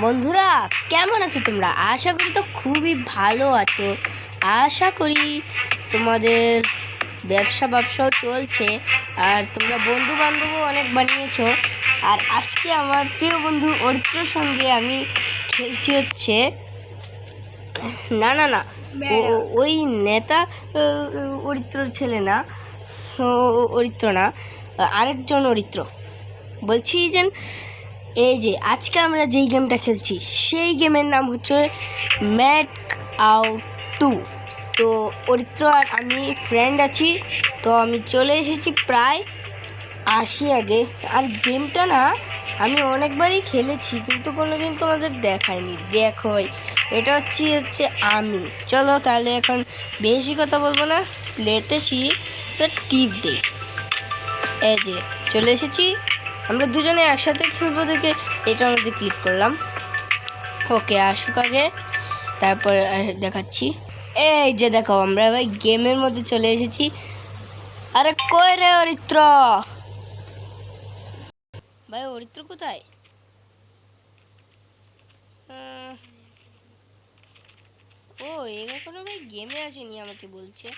বন্ধুরা, কেমন আছো তোমরা? আশা করি তো খুবই ভালো আছো। আশা করি তোমাদের ব্যবসাও চলছে, আর তোমরা বন্ধু বান্ধবও অনেক বানিয়েছো। আর আজকে আমার প্রিয় বন্ধু অরিত্রর সঙ্গে আমি খেলছি হচ্ছে না না না ওই নেতা অরিত্রর ছেলে না, অরিত্র না, আরেকজন অরিত্র। বলছি যে এই যে আজকে আমরা যেই গেমটা খেলছি সেই গেমের নাম হচ্ছে ম্যাট আউট 2। তো অরিত্র আর আমি ফ্রেন্ড আছি, তো আমি চলে এসেছি প্রায় আসি আগে। আর গেমটা না আমি অনেকবারই খেলেছি, কিন্তু কোনোদিন তোমাদের দেখাইনি। দেখো এটা হচ্ছে আমি। চলো তাহলে এখন বেশি কথা বলবো না, প্লেতেছি তো টিপ দিই। এই যে চলে এসেছি, আমরা দুজনে একসাথে খেলবো দেখে এটার মধ্যে ক্লিক করলাম। ওকে, আসুক আগে, তারপর দেখাচ্ছি। এই যে দেখো আমরা ভাই গেমের মধ্যে চলে এসেছি। আরে কই রে অরিত্র? ভাই অরিত্র কোথায়? ও এখনো ভাই গেমে আসেনি আমাকে বলছে।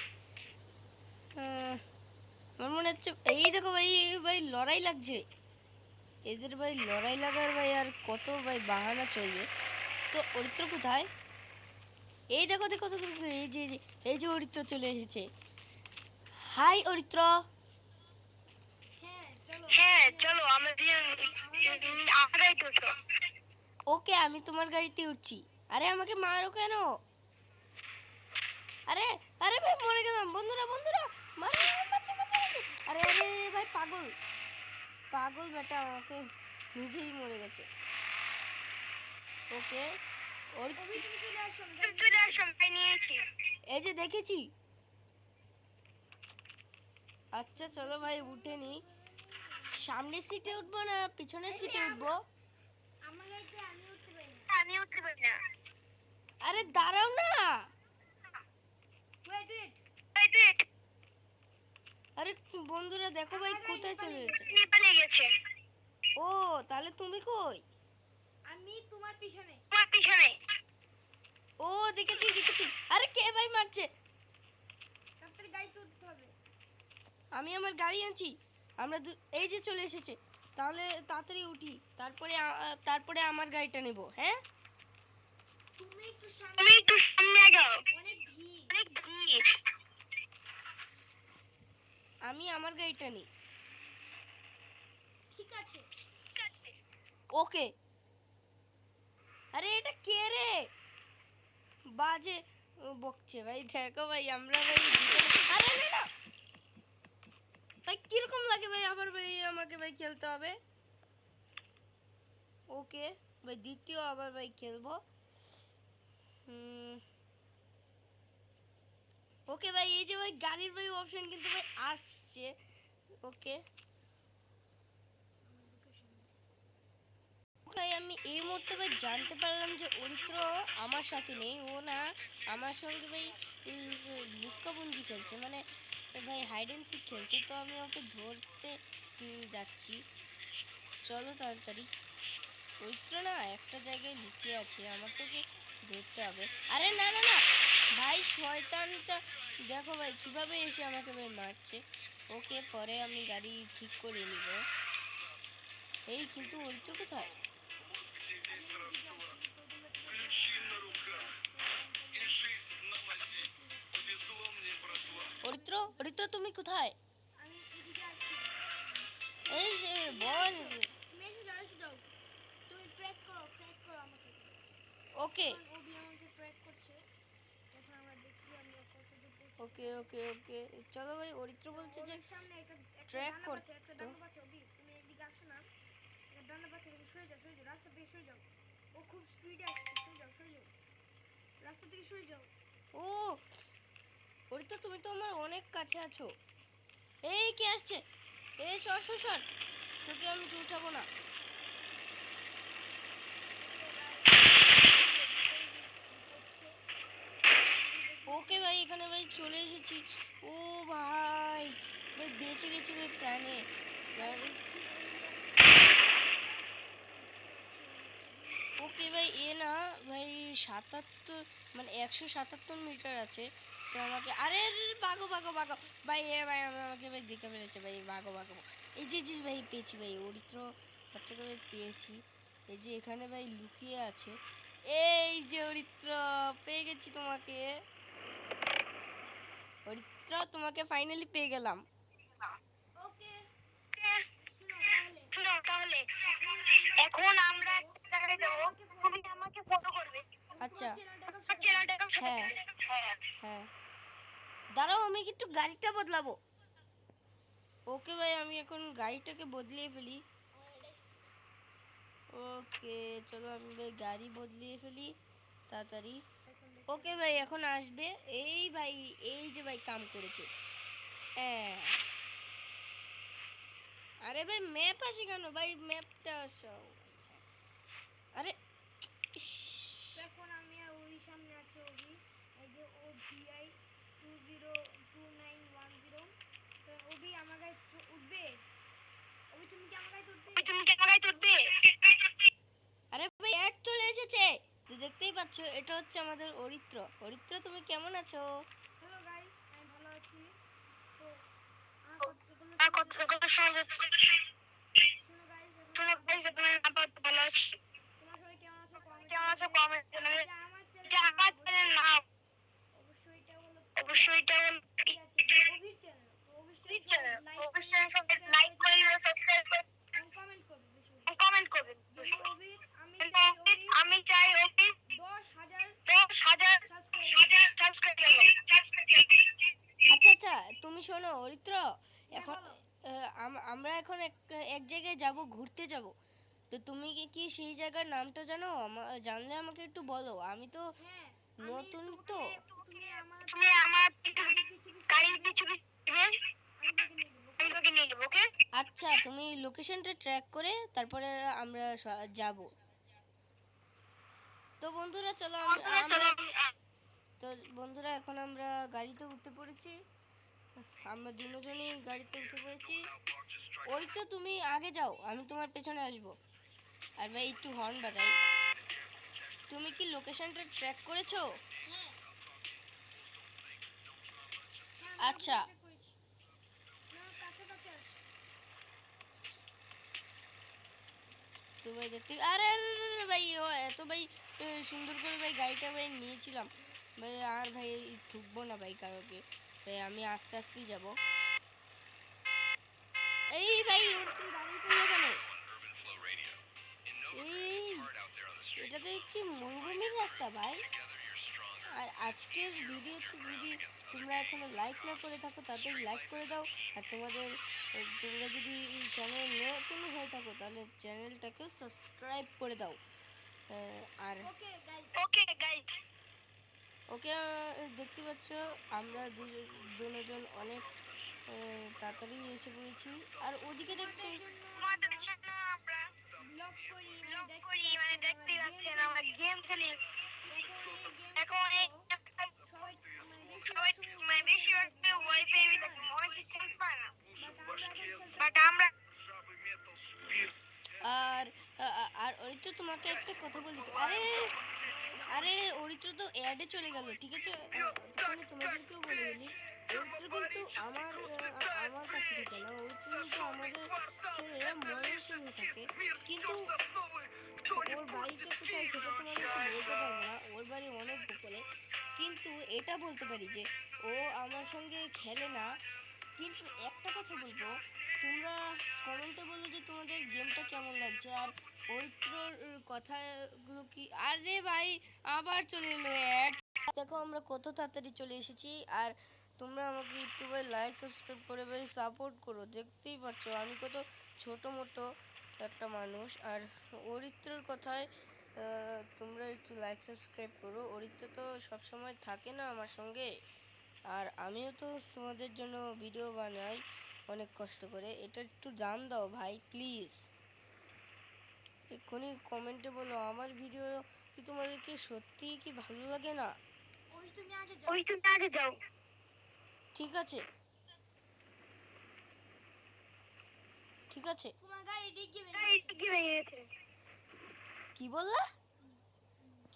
আমার মনে হচ্ছে এই দেখো ভাই, ভাই লড়াই লাগছে এদের। ভাই লড়াই লাগার ভাই আর কত ভাই বাহানা চলবে। তো অরিত্র কোথায়? এই দেখো দেখো দেখো দেখো, এই যে অরিত্র চলে এসেছে। হাই অরিত্র। হ্যাঁ চলো আমাদের আগাই তো। ওকে, আমি তোমার গাড়িতে উঠছি। আরে আমাকে মারো কেন? আরে আরে ভাই মরে গেলাম। বন্ধুরা বন্ধুরা, মারো, মারছে, মারছে, মারছে। আরে আরে ভাই পাগল পাগল বেটা আমাকে নিজেই মরে গেছে। ওকে চলে আসো ভাই, নিয়েছি। এই যে দেখেছি। আচ্ছা চলো ভাই উঠে নি। সামনের সিটে উঠবো না পিছনের সিটে উঠবো? আমি উঠতে পারি না। আরে দাঁড়াও না। ওয়েট, আরে বন্ধুরা দেখো ভাই কোথায় চলে গেছে। পালিয়ে গেছে। ও তাহলে তুমি কই? আমি তোমার পিছনে। ও দেখেছি দেখেছি। আরে কে ভাই মারছে? আপনার গাড়ি তুলতে হবে। আমি আমার গাড়ি আনছি। আমরা এই যে চলে এসেছে। তাহলে তাড়াতাড়ি উঠি, তারপরে আমার গাড়িটা নেব। হ্যাঁ তুমি একটু সামনে আগাও। অনেক ভিড়। আমি আমার গাড়িটা নিই। ঠিক আছে। ওকে। আরে এটা কে রে? বাজে বকছে ভাই। দেখো ভাই আমরা ভাই আরে না ভাই, কিরকম লাগে ভাই? আবার ভাই আমাকে ভাই খেলতে হবে। ওকে ভাই, দ্বিতীয় আবার ভাই খেলবো। ওকে ভাই, এই যে ভাই গাড়ির ভাই অপশন কিন্তু ভাই আসছে। ওকে ভাই, আমি এই মুহূর্তে ভাই জানতে পারলাম যে অরিত্র আমার সাথে নেই। ও না আমার সঙ্গে ভাই লুক্কাবন্দি খেলছে, মানে ভাই হাইড অ্যান্ড সিক খেলছে। তো আমি ওকে ধরতে যাচ্ছি। চলো তাড়াতাড়ি। অরিত্র না একটা জায়গায় লুকিয়ে আছে, আমাকে ওকে ধরতে হবে। আরে না না না ভাই, শয়তানটা দেখো ভাই কিভাবে এসে আমাকে ভাই মারছে। ওকে, পরে আমি গাড়ি ঠিক করে নিব। এই কিন্তু অরিত্র কোথায়? অরিত্র অরিত্র তুমি কোথায়? এই যে বল। তুমি ট্র্যাক করো আমাকে। ওকে ওবি আমাকে ট্র্যাক করছে। এখন আমরা দেখি আমরা কত দূর পৌঁছাতে ওকে ওকে ওকে চলো ভাই। অরিত্র বলছে যে সামনে ট্র্যাক করতে। একটা ডানা পাচ্ছে। ওবি তুমি এদিকে আসো না। একটা ডানা পাচ্ছে, তুমি সরে যাও রাস্তা থেকে সরে যাও। ও খুব স্পিডে আসছে, সরে যাও রাস্তা থেকে সরে যাও। ও অরিত্র, তুমি তো আমার অনেক কাছে আছো। এই কে আসছে? এই সর সর সর, তোকে আমি উঠাবো না। ওকে ভাই, এখানে ভাই চলে এসেছি। ও ভাই ভাই বেঁচে গেছি ভাই প্রাণে। ওকে এ না ভাই 77 মানে 177 মিটার আছে। তো আমাকে আরে আরে, ভাগো ভাগো ভাগো ভাই, এ ভাই আমাকে ভাই দেখে ফেলেছে ভাই, ভাগো ভাগো। এই যে যে ভাই পেয়েছি ভাই, অরিত্র বাচ্চাকে ভাই পেয়েছি। এই যে এখানে ভাই লুকিয়ে আছে, এই যে অরিত্র, পেয়ে গেছি তোমাকে। অরিত্র তোমাকে ফাইনালি পেয়ে গেলাম। ওকে, শোনো তাহলে তাহলে এখন আমরা এখন একটা আমরা জায়গায় একটা যাবো। জায়গায় যাবো, তুমি আমাকে ফলো করবে। আমি আচ্ছা। তোমার চ্যানেলটাকে হ্যাঁ হ্যাঁ হ্যাঁ, দাঁড়াও আমি একটু গাড়িটা বদলাবো। ওকে ভাই, আমি এখন গাড়িটাকে বদলিয়ে ফেলি। ওকে চলো আমি ভাই গাড়ি বদলিয়ে ফেলি তাড়াতাড়ি। ওকে ভাই এখন আসবে। এই ভাই, এই যে ভাই কাম করেছে। হ্যাঁ, আরে ভাই ম্যাপ আসে কেন ভাই, ম্যাপটা আসাও। আরে ইস, এখন আমি ওই সামনে আছে ওবি, এই যে ও ভিআই 202910। তো ওবি আমার গায়ে উঠবে? ওবি তুমি কি আমার গায়ে উঠবে? তুমি কি আমার গাড়িতে উঠবে? আরে ভাই অ্যাড চলে এসেছে। তো দেখতেই পাচ্ছ এটা হচ্ছে আমাদের অরিত্র। অরিত্র তুমি কেমন আছো? হ্যালো গাইস, আমি ভালো আছি। তো আমার কথাগুলো আর কতগুলো সহজে শোনো গাইস, শোনো গাইস, এখন আমি আপাতত ভালো আছি। তোমরা সবাই কেমন আছো কমেন্ট কেমন আছো জানাবে। কমেন্ট জানাবে। এটা আমার এটা চ্যানেল না, আমার চ্যানেল না, অবশ্যই এটা হলো অবশ্যই এটা হলো কি আছে অভির চ্যানেল। তো অবশ্যই চ্যানেল। লাইক অবশ্যই সবাই সাবস্ক্রাইব লাইক করে দিও, সাবস্ক্রাইব করে কমেন্ট করবে বেশি বেশি। কমেন্ট করবেন। যেন অভি, আমি কিন্তু চাই অভি আমি চাই ওকে 10,000 10,000 সাবস্ক্রাইবার। সাবস্ক্রাইবার। আচ্ছা আচ্ছা, তুমি শোনো অরিত্র, এখন বলো। আমরা এখন এক এক জায়গায় যাব, ঘুরতে যাব। তো তুমি কি সেই জায়গার নামটা জানো? জানলে আমাকে একটু বলো, আমি তো হ্যাঁ, নতুন তো। তুমি আমার তুমি আমার গাড়ির পিছু পিছু গাড়ির পিছু পিছু আমি তোমাকে নিয়ে দেবো। আমি তোকে নিয়ে যাবো, ওকে? আচ্ছা, তুমি লোকেশনটা ট্র্যাক করে তারপরে আমরা যাব। তো বন্ধুরা চলো বন্ধুরা আমরা, চলো তো বন্ধুরা এখন আমরা গাড়িতে উঠে পড়েছি। আমরা দুজনেই গাড়িতে উঠে পড়েছি। ওই তো তুমি আগে যাও, আমি তোমার পেছনে আসবো। আর ভাই একটু হর্ন বাজাই। তুমি কি লোকেশনটা ট্র্যাক করেছো? হ্যাঁ আচ্ছা। করেছি। না কাছাকাছি আস। তো ভাই দেখতে আরে আরে, আরে, আরে, ভাই ও এত ভাই সুন্দর করে ভাই গাড়িটা ভাই নিয়েছিলাম ভাই। আর ভাই ঠুকবো না ভাই কারোকে ভাই, আমি আস্তে আস্তেই যাব। এই ভাই ওর তুমি দাঁড়িয়ে পড়লে কেন? এই এটা তো একটি মরুভূমির রাস্তা ভাই। আর আজকের ভিডিওতে যদি তোমরা এখনো লাইক না করে থাকো তাড়াতাড়ি লাইক করে দাও। আর তোমরা যদি চ্যানেল নতুন হয়ে থাকো তাহলে চ্যানেলটাকেও সাবস্ক্রাইব করে দাও। আর ওকে গাইস, ওকে গাইস, ওকে, দেখতে পাচ্ছ আমরা দুজন অনেক তাড়াতাড়ি এসে পড়েছি। আর ওদিকে দেখছো তোমাদের জন্য আমরা ব্লগ করি ব্লগ করি, মানে দেখতেই পাচ্ছেন আমরা গেম খেলি। এখন এই সবাই সবাই মানে বেশিরভাগ ওয়াইফাই থাকে, অনেক খেলতে পারে না। বাট আমরা আর আর অরিত্র তোমাকে একটা কথা বলি তো। আরে আরে অরিত্র তো অ্যাডে চলে গেল, ঠিক আছে। আমি তোমাদেরকেও বলে দিই, অরিত্র কিন্তু আমার কাছে থাকে না, অরিত্র কিন্তু আমাদের ছেড়ে ময়মনসিংহে থাকে। কিন্তু ওর বাড়িটা কোথায় সেটা তোমাদেরকে বলতে পারবো না, ওর বাড়ি অনেক গোপনে। কিন্তু এটা বলতে পারি যে ও আমার সঙ্গে খেলে না। কিন্তু একটা কথা বলবো, তোমরা কমেন্টে বলো যে তোমাদের গেমটা কেমন লাগছে। আর অরিত্রর কথাগুলো কি, আরে ভাই আবার চলে এলো অ্যাড। দেখো আমরা কত তাড়াতাড়ি চলে এসেছি। আর তোমরা আমাকে ইউটিউবে লাইক সাবস্ক্রাইব করে ভাই সাপোর্ট করো। দেখতেই পাচ্ছ আমি কত ছোট মোটো একটা মানুষ। আর অরিত্রর কথায় তোমরা একটু লাইক সাবস্ক্রাইব করো। অরিত্র তো সবসময় থাকে না আমার সঙ্গে। আর আমিও তো তোমাদের জন্য ভিডিও বানাই অনেক কষ্ট করে। এটা একটু দাম দাও ভাই প্লিজ। এক্ষুনি কমেন্টে বলো আমার ভিডিও কি তোমাদেরকে সত্যিই কি ভালো লাগে না? ওই তুমি আগে যাও। ওই তুমি আগে যাও। ঠিক আছে ঠিক আছে। তোমার গায়ে ডিগ্গি এই কি ভেঙে গেছে। কি বললা?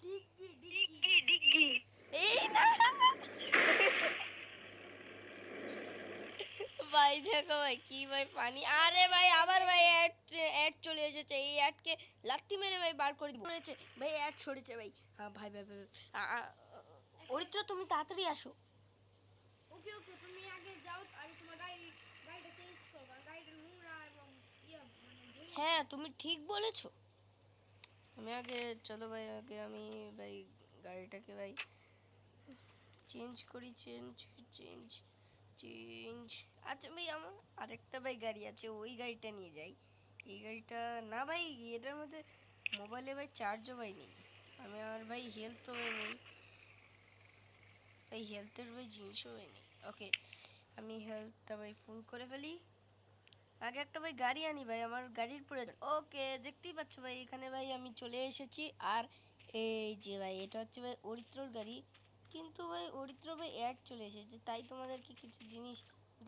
ডিগ্গি ডিগ্গি ডিগ্গি এই না ভাই দেখো ভাই কি ভাই পানি, আরে ভাই আবার ভাই অ্যাড চলে এসেছে, এই অ্যাডকে লাত্তি মেরে ভাই বার করে দিব হয়েছে ভাই, অ্যাড ছড়েছে ভাই। হ্যাঁ ভাই ভাই ভাই অরিত্র তুমি তাড়াতাড়ি আসো। ওকে ওকে, তুমি আগে যাও, আমি তোমার গাড়িটা চেঞ্জ করবো, আর গাড়িটা নোংরা এবং মানে ভেঙে হ্যাঁ তুমি ঠিক বলেছো, আমি আগে চলো ভাই, আগে আমি ভাই গাড়িটাকে ভাই চেঞ্জ করি, চেঞ্জ চেঞ্জ চেঞ্জ। আচ্ছা ভাই আমার আরেকটা ভাই গাড়ি আছে, ওই গাড়িটা নিয়ে যাই। এই গাড়িটা না ভাই, এটার মধ্যে মোবাইলে ভাই চার্জও ভাই নেই, আমি আর ভাই হেলথও ভাই নেই ভাই, হেলথের ভাই জিনিসও ভাই নেই। ওকে আমি হেলথটা ভাই ফুল করে ফেলি, আগে একটা ভাই গাড়ি আনি ভাই, আমার গাড়ির প্রয়োজন। ওকে দেখতেই পাচ্ছ ভাই এখানে ভাই আমি চলে এসেছি, আর এই যে ভাই এটা হচ্ছে ভাই অরিত্রর গাড়ি, কিন্তু ভাই অরিত্র ভাই অ্যাড চলে এসেছে, তাই তোমাদেরকে কিছু জিনিস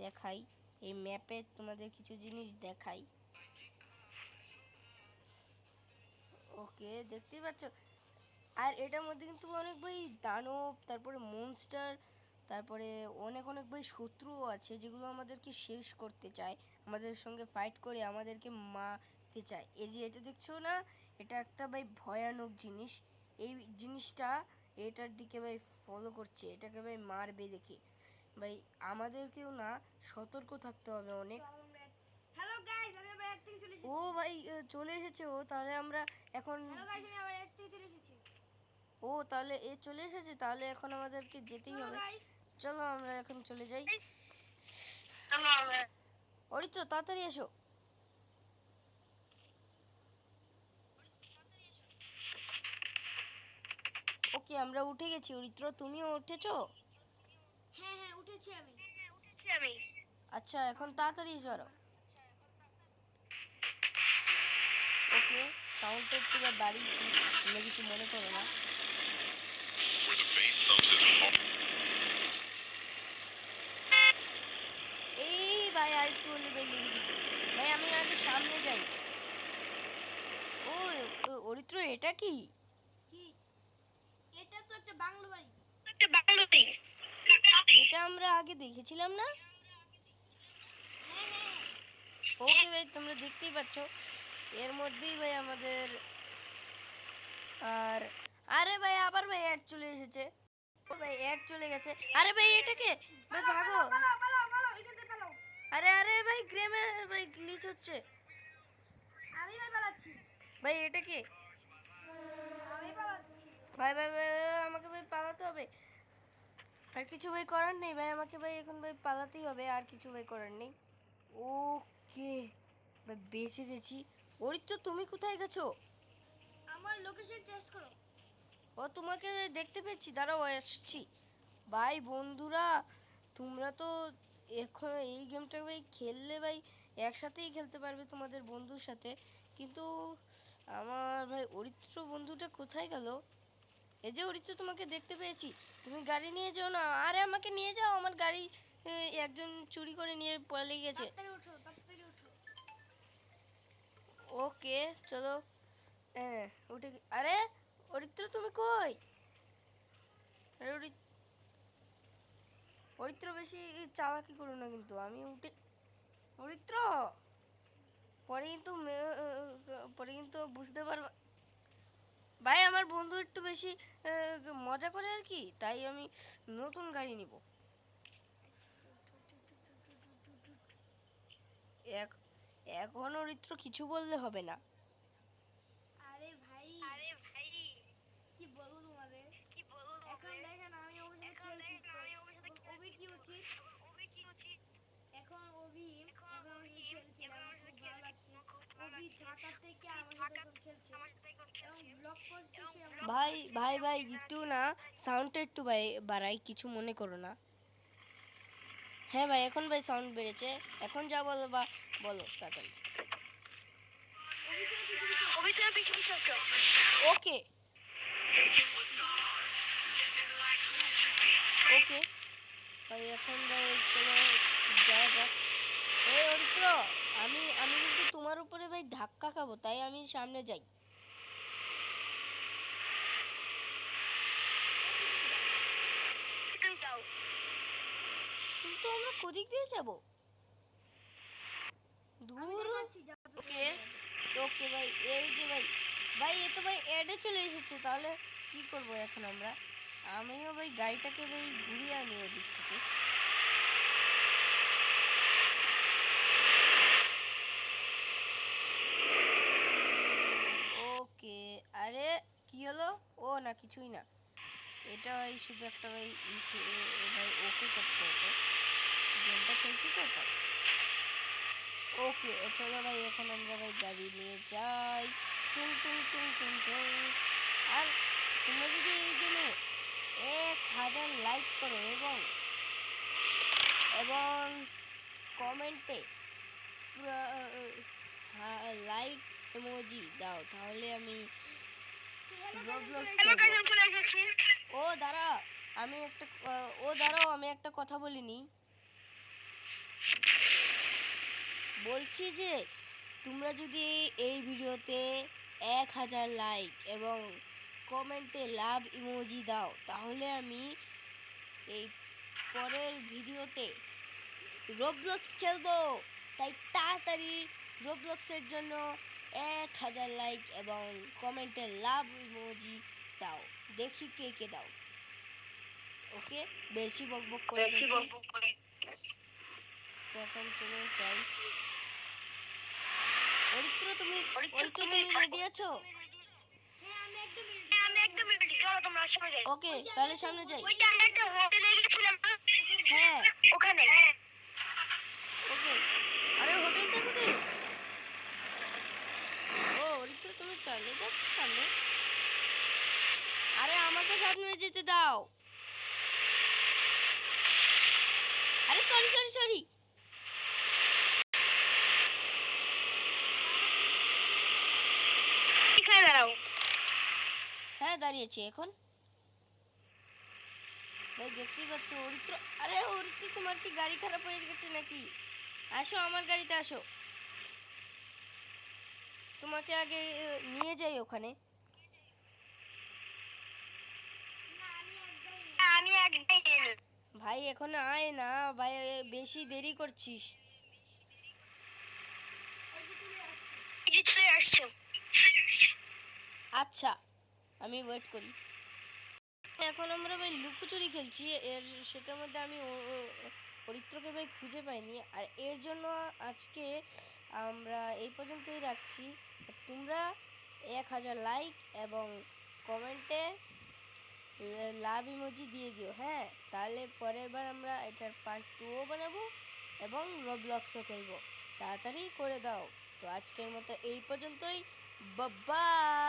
দেখাই, এই ম্যাপে তোমাদের কিছু জিনিস দেখাই। ওকে দেখতেই পাচ্ছ, আর এটার মধ্যে কিন্তু অনেক ভাই দানব, তারপরে মনস্টার, তারপরে অনেক অনেক ভাই শত্রুও আছে, যেগুলো আমাদেরকে শেষ করতে চায়, আমাদের সঙ্গে ফাইট করে আমাদেরকে মারতে চায়। এই যে এটা দেখছো না, এটা একটা ভাই ভয়ানক জিনিস, এই জিনিসটা এটার দিকে ভাই ফলো করছে, এটাকে ভাই মারবে দেখে ভাই, আমাদেরকেও না সতর্ক থাকতে হবে অনেক। হ্যালো গাইস, আমি আবার এর থেকে চলে ও এসেছি। ভাই চলে এসেছে ও, তাহলে আমরা এখন, হ্যালো গাইস, আমি আবার এর থেকে চলে এসেছি। ও তাহলে এ চলে এসেছে, তাহলে এখন আমাদেরকে যেতেই চলো হবে। গাইস। চলো আমরা এখন চলে যাই। চলো আমরা অরিত্র তাড়াতাড়ি এসো। ওকে আমরা উঠে গেছি, অরিত্র তুমিও উঠেছো? হ্যাঁ হ্যাঁ, উঠেছি আমি। উঠেছি আমি। আচ্ছা এখন তাড়াতাড়ি চলো। ওকে সাউন্ডটা একটু বাড়িয়েছি, তোমরা কিছু মনে করো না। Where the bass thumps his heart. এই ভাই আর একটু হলে ভাই লেগে যেত ভাই, আমি আগে সামনে যাই। ও অরিত্র এটা কি? কি? এটা তো একটা বাংলো বাড়ি। একটা বাংলোতে এটা আমরা আগে দেখেছিলাম না? হ্যাঁ হ্যাঁ। ওকে ভাই তোমরা দেখতেই পাচ্ছ, এর মধ্যেই ভাই আমাদের, আর আরে ভাই আবার ভাই অ্যাড চলে এসেছে, ও ভাই অ্যাড চলে গেছে, আরে ভাই এটাকে ভাই ভাগো, পালাও পালাও পালাও, এখান থেকে পালাও। আরে আরে ভাই গ্রেমে ভাই গ্লিচ হচ্ছে আমি ভাই পালাচ্ছি। ভাই এটা কি? আমি পালাচ্ছি। ভাই ভাই ভাই ভাই, আমাকে ভাই পালাতে হবে, আর কিছু ভাই করার নেই ভাই, আমাকে ভাই এখন ভাই পালাতেই হবে, আর কিছু ভাই করার নেই। ওকে ভাই বেঁচে গেছি। অরিত্র তুমি কোথায় গেছো? আমার লোকেশন ট্রেস করো। ও তোমাকে দেখতে পেয়েছি, দাঁড়াও আসছি। ভাই বন্ধুরা তোমরা তো এখন এই গেমটা ভাই খেললে ভাই একসাথেই খেলতে পারবে তোমাদের বন্ধুর সাথে, কিন্তু আমার ভাই অরিত্র বন্ধুটা কোথায় গেল? এই যে অরিত্র তোমাকে দেখতে পেয়েছি, তুমি গাড়ি নিয়ে যাও না, আরে আমাকে নিয়ে যাও, আমার গাড়ি একজন চুরি করে নিয়ে পালিয়ে গেছে। তাড়াতাড়ি ওঠো, তাড়াতাড়ি ওঠো। ওকে চলো, হ্যাঁ উঠে আরে অরিত্র তুমি কই? আরে অরিত্র বেশি চালাকি করো না কিন্তু, আমি উঠে, অরিত্র পরে কিন্তু পরে কিন্তু বুঝতে পারবা ভাই, আমার বন্ধু একটু বেশি মজা করে আর কি, তাই আমি নতুন গাড়ি নিব। এখন অরিত্র কিছু বললে হবে না। আরে ভাই, আরে ভাই কি বলবো তোমাদের? কি বলবো এখন দেখেন আমি ওর সাথে এখন খেলছি, দেখেন আমি ওর সাথে ওবি কি উচিত? ওবি কি উচিত এখন ওবি এখন এখন আমার সাথে খেলছে, এখন আমার আমার সাথে খুব ভালো খেলছে, লাগছে। খুব ভালো ওবি লাগছে। ঢাকা থেকে আমার সাথে ঢাকা এখন খেলছে আমার সাথে এখন এবং খেলছে ব্লগ করছে সে আমার। ভাই ভাই ভাই একটু না সাউন্ডটা একটু ভাই বাড়াই, কিছু মনে করো না। হ্যাঁ ভাই এখন ভাই সাউন্ড বেড়েছে, এখন যা বলো বা বলো তাড়াতাড়ি। ওবি তুমি পিছু পিছু আসো। ওকে ওকে ভাই এখন ভাই চলো যাওয়া যাক। এই অরিত্র আমি আমি কিন্তু তোমার উপরে ভাই ধাক্কা খাবো, তাই আমি সামনে যাই। তো আমরা কোদিক দিয়ে যাব আমি দূর দেখাচ্ছি যা তো ওকে ওকে ভাই এই যে ভাই ভাই এ তো ভাই অ্যাডে চলে এসেছে তাহলে কি করব এখন আমরা আমিও ভাই গাড়িটাকে ভাই ঘুরিয়ে আনি ওদিক থেকে ওকে আরে কি হলো ও না কিছুই না এটা ভাই শুধু একটা ভাই ভাই ওকে করতে হতো গেমটা খেলছি তো তাই ওকে চলো ভাই এখন আমরা ভাই গাড়ি নিয়ে যাই টুং টুং টুং টুং টুং আর তোমরা যদি এই গেমে 1000 লাইক করো এবং এবং কমেন্টে লাইক ইমোজি দাও তাহলে আমি Roblox খেলবো। চলে এসেছি। ও দাঁড়া দাঁড়াও আমি একটা কথা বলিনি বলছি যে তোমরা যদি এই ভিডিওতে 1000 লাইক এবং কমেন্টে লাভ ইমোজি দাও তাহলে আমি এই পরের ভিডিওতে রোবলক্স খেলবো তাই তাড়াতাড়ি রোবলক্সের জন্য 1000 লাইক এবং কমেন্টে লাভ ইমোজি দাও দেখি কে কে দাও ওকে বেশি বকবক করে বেশি ফেলছি। বকবক করে। তো এখন চলে যাই অরিত্র তুমি রেডি আছো হ্যাঁ আমি একদম ready। চলো তোমরা সামনে যাই। ওকে তাহলে সামনে যাই ওই যে আমরা একটা হোটেলে গেছিলাম না? হ্যাঁ ওখানে। ওকে আরে হোটেলটা কোথায় ও অরিত্র তুমি চলে যাচ্ছ সামনে আরে আমাকে সামনে যেতে দাও আরে সরি সরি সরি এখানে দাঁড়াও। হ্যাঁ দাঁড়িয়েছি এখন ভাই দেখতেই পাচ্ছ অরিত্র আরে অরিত্র তোমার কি গাড়ি খারাপ হয়ে গেছে নাকি আসো আমার গাড়িতে আসো তোমাকে আগে নিয়ে যাই ওখানে আমি একদম ভাই এখন আয় না ভাই বেশি দেরি করছিস এই যে চলে আসছে। আচ্ছা আমি ওয়েট করি এখন আমরা ভাই লুকোচুরি খেলছি সেটার মধ্যে আমি অরিত্রকে ভাই খুঁজে পাইনি আর এর জন্য আজকে আমরা এই পর্যন্তই রাখছি তোমরা 1000 লাইক এবং কমেন্টে লাভ ইমোজি দিয়ে দিও হ্যাঁ তাহলে পরের বার আমরা এটার পার্ট 2ও বানাবো এবং রবলক্সও খেলবো তাড়াতাড়ি করে দাও তো আজকের মতো এই পর্যন্তই বাই